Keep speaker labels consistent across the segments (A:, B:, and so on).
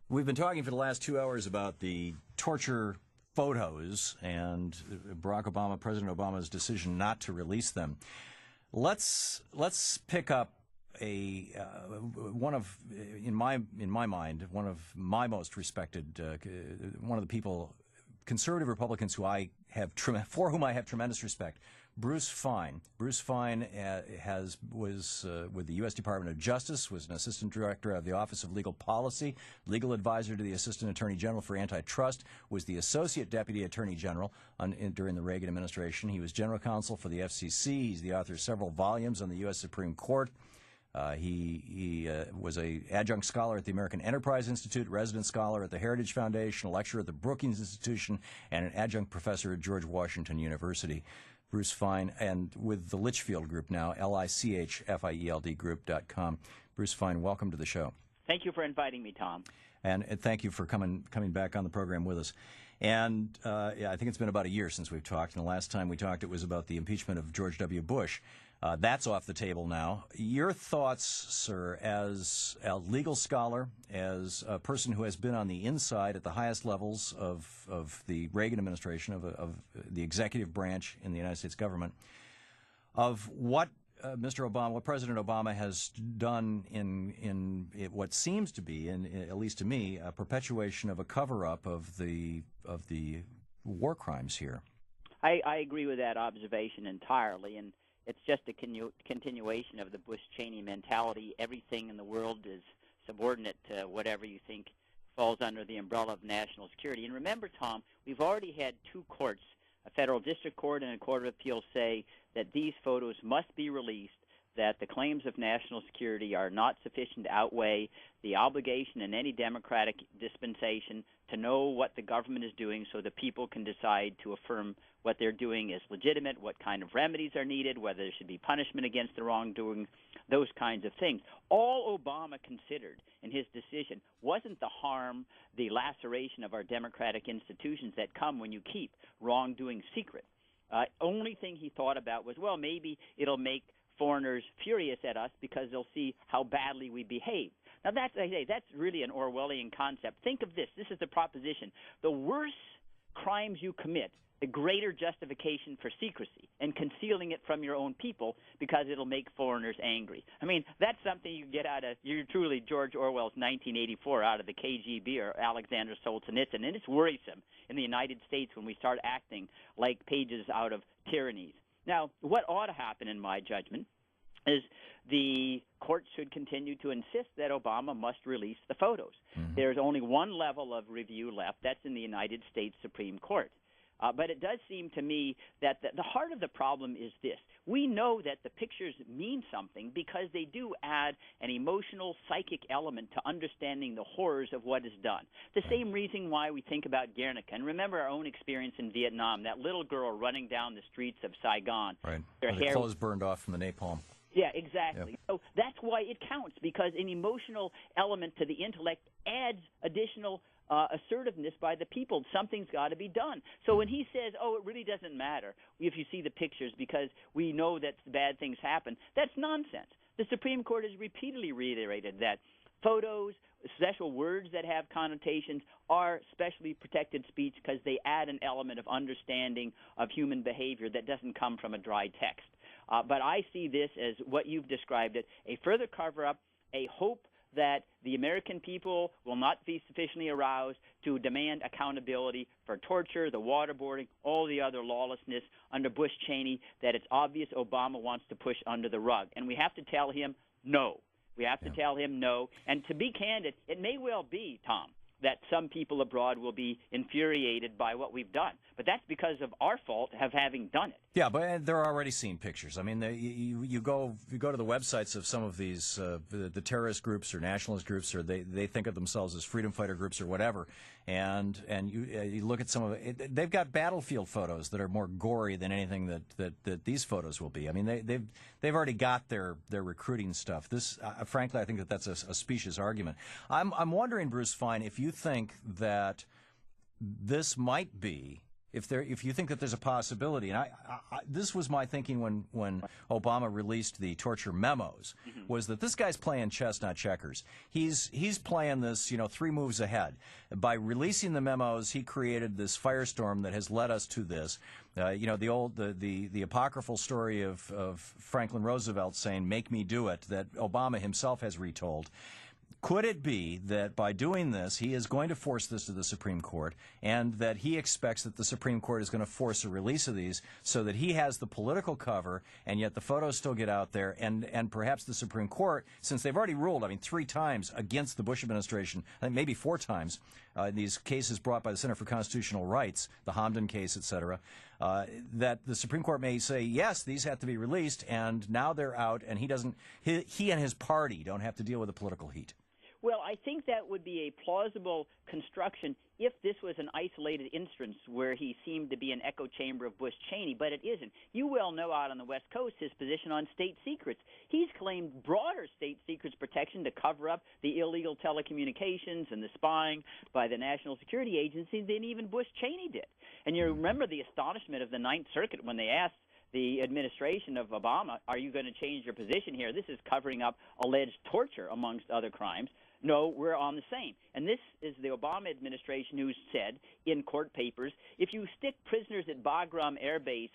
A: We've been talking for the last 2 hours about the torture photos and President Obama's decision not to release them. Let's pick up in my mind, one of my most respected, one of the people, conservative Republicans for whom I have tremendous respect, Bruce Fein. Bruce Fein was with the U.S. Department of Justice, was an assistant director of the Office of Legal Policy, legal advisor to the Assistant Attorney General for Antitrust, was the Associate Deputy Attorney General during the Reagan administration. He was general counsel for the FCC. He's the author of several volumes on the U.S. Supreme Court. He was an adjunct scholar at the American Enterprise Institute, resident scholar at the Heritage Foundation, a lecturer at the Brookings Institution, and an adjunct professor at George Washington University. Bruce Fein, and with the Litchfield Group now, LICHFIELD Group.com. Bruce Fein, welcome to the show.
B: Thank you for inviting me, Tom.
A: And thank you for coming back on the program with us. And I think it's been about a year since we've talked, and the last time we talked it was about the impeachment of George W. Bush. That's off the table now. Your thoughts, sir, as a legal scholar, as a person who has been on the inside at the highest levels of the Reagan administration, of the executive branch in the United States government, of what what President Obama has done in what seems to be, at least to me, a perpetuation of a cover-up of the war crimes here.
B: I agree with that observation entirely, and it's just a continuation of the Bush-Cheney mentality. Everything in the world is subordinate to whatever you think falls under the umbrella of national security. And remember, Tom, we've already had two courts, a federal district court and a court of appeals, say that these photos must be released, that the claims of national security are not sufficient to outweigh the obligation in any democratic dispensation to know what the government is doing so that people can decide to affirm what they're doing is legitimate, what kind of remedies are needed, whether there should be punishment against the wrongdoing, those kinds of things. All Obama considered in his decision wasn't the harm, the laceration of our democratic institutions that come when you keep wrongdoing secret. Only thing he thought about was, well, maybe it'll make foreigners furious at us because they'll see how badly we behave. Now, that's really an Orwellian concept. Think of this. This is the proposition. The worse crimes you commit, the greater justification for secrecy and concealing it from your own people because it'll make foreigners angry. I mean, that's something you get out of, you're truly George Orwell's 1984 out of the KGB or Alexander Solzhenitsyn, and it's worrisome in the United States when we start acting like pages out of tyrannies. Now, what ought to happen, in my judgment, is the courts should continue to insist that Obama must release the photos. Mm-hmm. There's only one level of review left. That's in the United States Supreme Court. But it does seem to me that the heart of the problem is this. We know that the pictures mean something because they do add an emotional, psychic element to understanding the horrors of what is done. The same reason why we think about Guernica. And remember our own experience in Vietnam, that little girl running down the streets of Saigon.
A: Right. Her clothes burned off from the napalm.
B: Yeah, exactly. Yep. So that's why it counts, because an emotional element to the intellect adds additional assertiveness by the people. Something's got to be done. So when he says, oh, it really doesn't matter if you see the pictures because we know that bad things happen, that's nonsense. The Supreme Court has repeatedly reiterated that photos, special words that have connotations, are specially protected speech because they add an element of understanding of human behavior that doesn't come from a dry text. But I see this as what you've described it, a further cover-up, a hope that the American people will not be sufficiently aroused to demand accountability for torture, the waterboarding, all the other lawlessness under Bush-Cheney that it's obvious Obama wants to push under the rug. And we have to tell him no. We have to tell him no. And to be candid, it may well be, Tom, that some people abroad will be infuriated by what we've done. But that's because of our fault of having done it.
A: Yeah, but they're already seeing pictures. I mean, you go to the websites of some of these the terrorist groups or nationalist groups, or they think of themselves as freedom fighter groups or whatever, and you look at some of it. They've got battlefield photos that are more gory than anything that these photos will be. I mean, they've already got their recruiting stuff. This, frankly, I think that's a specious argument. I'm wondering, Bruce Fein, if you think that this might be, if you think that there's a possibility, and this was my thinking when Obama released the torture memos, was that this guy's playing chess, not checkers. He's playing this, 3 moves ahead. By releasing the memos, he created this firestorm that has led us to this. The apocryphal story of Franklin Roosevelt saying, "Make me do it," that Obama himself has retold. Could it be that by doing this, he is going to force this to the Supreme Court, and that he expects that the Supreme Court is going to force a release of these so that he has the political cover, and yet the photos still get out there, and perhaps the Supreme Court, since they've already ruled, 3 times against the Bush administration, I think maybe 4 times, these cases brought by the Center for Constitutional Rights, the Hamdan case, et cetera, that the Supreme Court may say, yes, these have to be released, and now they're out, and he and his party don't have to deal with the political heat.
B: Well, I think that would be a plausible construction if this was an isolated instance where he seemed to be an echo chamber of Bush Cheney, but it isn't. You well know out on the West Coast his position on state secrets. He's claimed broader state secrets protection to cover up the illegal telecommunications and the spying by the National Security Agency than even Bush Cheney did. And you remember the astonishment of the Ninth Circuit when they asked the administration of Obama, are you going to change your position here? This is covering up alleged torture, amongst other crimes. No, we're on the same. And this is the Obama administration who said in court papers, if you stick prisoners at Bagram Air Base,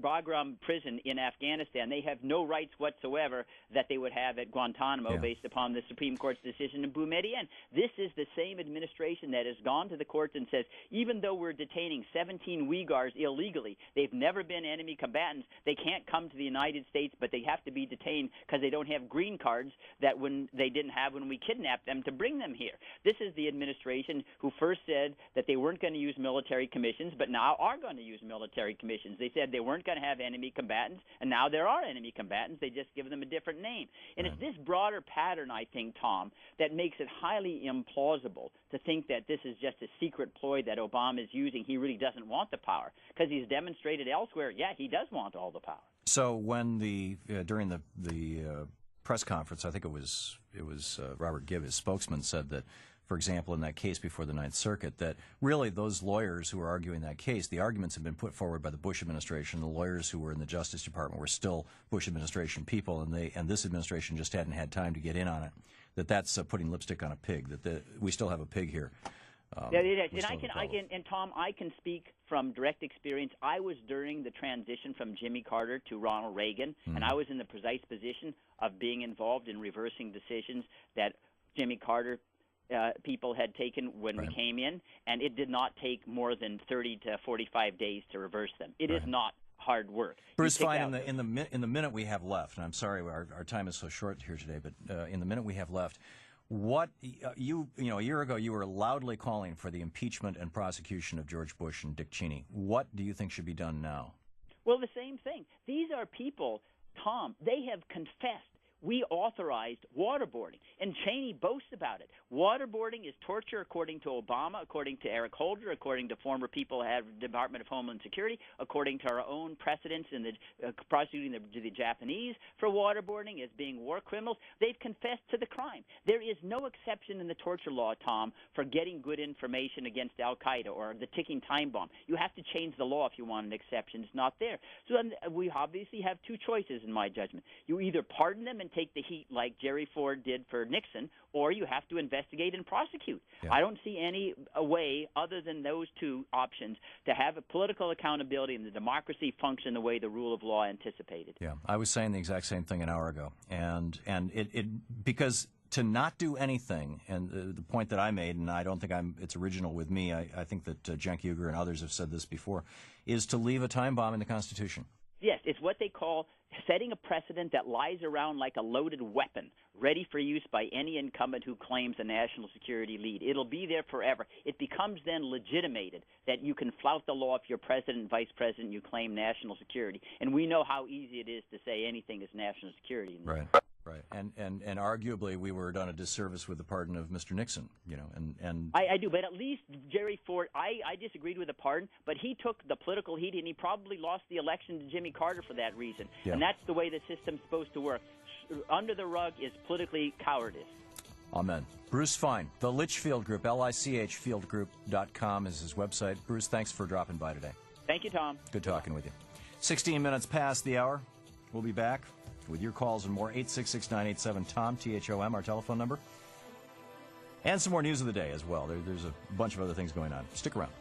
B: Bagram prison in Afghanistan, they have no rights whatsoever that they would have at Guantanamo based upon the Supreme Court's decision in Boumediene. This is the same administration that has gone to the courts and says, even though we're detaining 17 Uyghurs illegally, they've never been enemy combatants, they can't come to the United States, but they have to be detained because they don't have green cards that when they didn't have when we kidnapped them to bring them here. This is the administration who first said that they weren't going to use military commissions, but now are going to use military commissions. They said they weren't going to have enemy combatants, and now there are enemy combatants. They just give them a different name. And it's this broader pattern, I think, Tom, that makes it highly implausible to think that this is just a secret ploy that Obama is using. He really doesn't want the power because he's demonstrated elsewhere, he does want all the power.
A: So when during the press conference, I think it was Robert Gibb, his spokesman, said that, for example, in that case before the Ninth Circuit, that really those lawyers who were arguing that case, the arguments had been put forward by the Bush administration. The lawyers who were in the Justice Department were still Bush administration people, and this administration just hadn't had time to get in on it. That's putting lipstick on a pig. We still have a pig here.
B: And Tom, I can speak from direct experience. I was during the transition from Jimmy Carter to Ronald Reagan, and I was in the precise position of being involved in reversing decisions that Jimmy Carter people had taken when we came in, and it did not take more than 30 to 45 days to reverse them. It is not hard work.
A: Bruce Fein, in the minute we have left, and I'm sorry our time is so short here today, but in the minute we have left, what a year ago you were loudly calling for the impeachment and prosecution of George Bush and Dick Cheney. What do you think should be done now?
B: Well, the same thing. These are people, Tom, they have confessed. We authorized waterboarding, and Cheney boasts about it. Waterboarding is torture according to Obama, according to Eric Holder, according to former people at the Department of Homeland Security, according to our own precedents in the prosecuting the Japanese for waterboarding as being war criminals. They've confessed to the crime. There is no exception in the torture law, Tom, for getting good information against al-Qaeda or the ticking time bomb. You have to change the law if you want an exception. It's not there. So then we obviously have 2 choices in my judgment. You either pardon them and take the heat like Jerry Ford did for Nixon, or you have to investigate and prosecute. I don't see any way other than those 2 options to have a political accountability and the democracy function the way the rule of law anticipated. Yeah,
A: I was saying the exact same thing an hour ago, and it because to not do anything, and the point that I made, and I don't think it's original with me, I think that Cenk Uygur and others have said this before, is to leave a time bomb in the Constitution.
B: Yes, it's what they call setting a precedent that lies around like a loaded weapon, ready for use by any incumbent who claims a national security lead. It'll be there forever. It becomes then legitimated that you can flout the law if you're president and vice president, you claim national security. And we know how easy it is to say anything is national security.
A: Right. And arguably we were done a disservice with the pardon of Mr. Nixon, and
B: I do, but at least Jerry Ford, I disagreed with the pardon, but he took the political heat, and he probably lost the election to Jimmy Carter for that reason. And that's the way the system's supposed to work. Under the rug is politically cowardice.
A: Amen. Bruce Fein, the Litchfield Group, lichfieldgroup.com is his website. Bruce, thanks for dropping by today.
B: Thank you, Tom.
A: Good talking with you. 16 minutes past the hour. We'll be back with your calls and more. 866-987-TOM, T-H-O-M, our telephone number. And some more news of the day as well. There's a bunch of other things going on. Stick around.